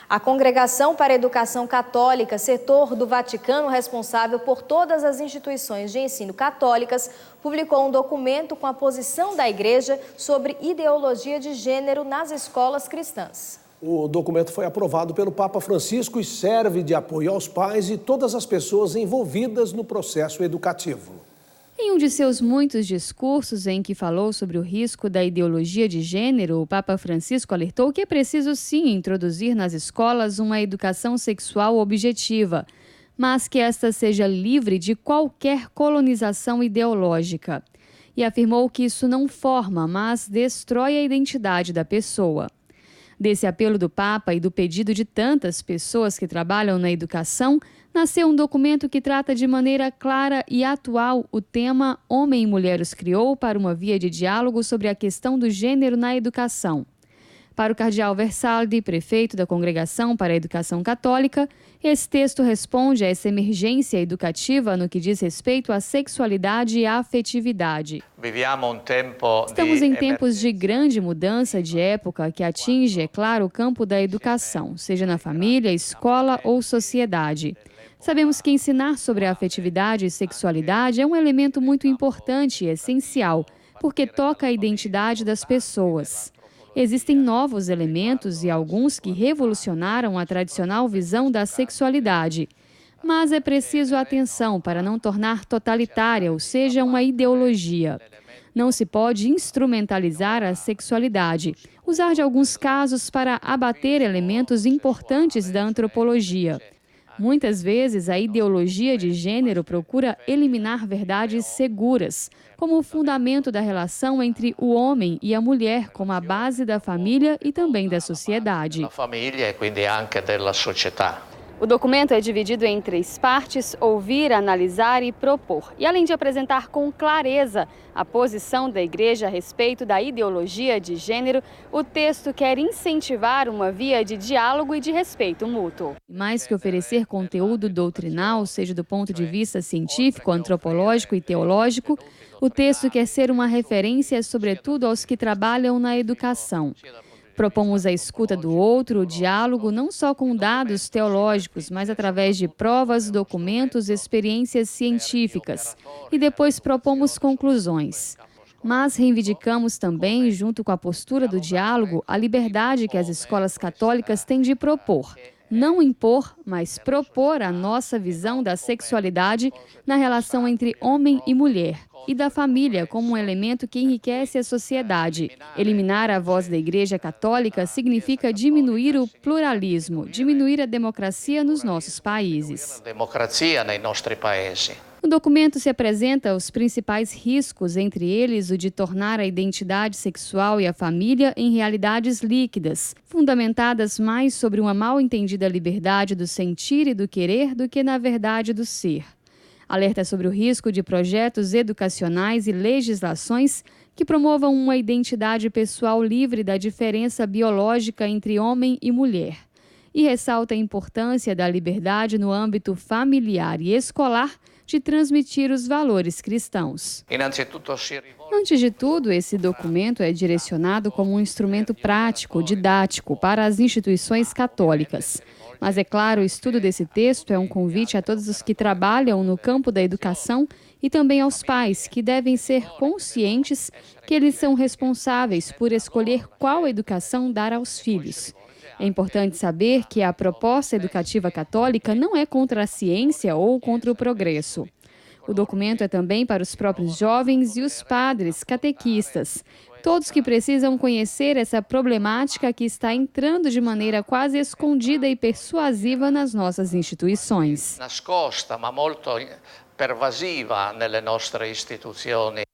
A Congregação para a Educação Católica, setor do Vaticano responsável por todas as instituições de ensino católicas, publicou um documento com a posição da Igreja sobre ideologia de gênero nas escolas cristãs. O documento foi aprovado pelo Papa Francisco e serve de apoio aos pais e todas as pessoas envolvidas no processo educativo. Em um de seus muitos discursos em que falou sobre o risco da ideologia de gênero, o Papa Francisco alertou que é preciso sim introduzir nas escolas uma educação sexual objetiva, mas que esta seja livre de qualquer colonização ideológica. E afirmou que isso não forma, mas destrói a identidade da pessoa. Desse apelo do Papa e do pedido de tantas pessoas que trabalham na educação, nasceu um documento que trata de maneira clara e atual o tema Homem e Mulher os Criou para uma via de diálogo sobre a questão do gênero na educação. Para o cardeal Versaldi, prefeito da Congregação para a Educação Católica, esse texto responde a essa emergência educativa no que diz respeito à sexualidade e à afetividade. Estamos em tempos de grande mudança de época que atinge, é claro, o campo da educação, seja na família, escola ou sociedade. Sabemos que ensinar sobre a afetividade e sexualidade é um elemento muito importante e essencial, porque toca a identidade das pessoas. Existem novos elementos e alguns que revolucionaram a tradicional visão da sexualidade. Mas é preciso atenção para não tornar totalitária, ou seja, uma ideologia. Não se pode instrumentalizar a sexualidade, usar de alguns casos para abater elementos importantes da antropologia. Muitas vezes, a ideologia de gênero procura eliminar verdades seguras, como o fundamento da relação entre o homem e a mulher, como a base da família e também da sociedade. O documento é dividido em 3 partes: ouvir, analisar e propor. E além de apresentar com clareza a posição da Igreja a respeito da ideologia de gênero, o texto quer incentivar uma via de diálogo e de respeito mútuo. Mais que oferecer conteúdo doutrinal, seja do ponto de vista científico, antropológico e teológico, o texto quer ser uma referência, sobretudo, aos que trabalham na educação. Propomos a escuta do outro, o diálogo não só com dados teológicos, mas através de provas, documentos, experiências científicas. E depois propomos conclusões. Mas reivindicamos também, junto com a postura do diálogo, a liberdade que as escolas católicas têm de propor. Não impor, mas propor a nossa visão da sexualidade na relação entre homem e mulher, e da família como um elemento que enriquece a sociedade. Eliminar a voz da Igreja Católica significa diminuir o pluralismo, diminuir a democracia nos nossos países. No documento se apresenta os principais riscos, entre eles o de tornar a identidade sexual e a família em realidades líquidas, fundamentadas mais sobre uma mal entendida liberdade do sentir e do querer do que na verdade do ser. Alerta sobre o risco de projetos educacionais e legislações que promovam uma identidade pessoal livre da diferença biológica entre homem e mulher. E ressalta a importância da liberdade no âmbito familiar e escolar de transmitir os valores cristãos. Antes de tudo, esse documento é direcionado como um instrumento prático, didático, para as instituições católicas. Mas, é claro, o estudo desse texto é um convite a todos os que trabalham no campo da educação e também aos pais, que devem ser conscientes que eles são responsáveis por escolher qual educação dar aos filhos. É importante saber que a proposta educativa católica não é contra a ciência ou contra o progresso. O documento é também para os próprios jovens e os padres, catequistas, todos que precisam conhecer essa problemática que está entrando de maneira quase escondida e persuasiva nas nossas instituições. Nascosta, ma molto pervasiva nelle nostre istituzioni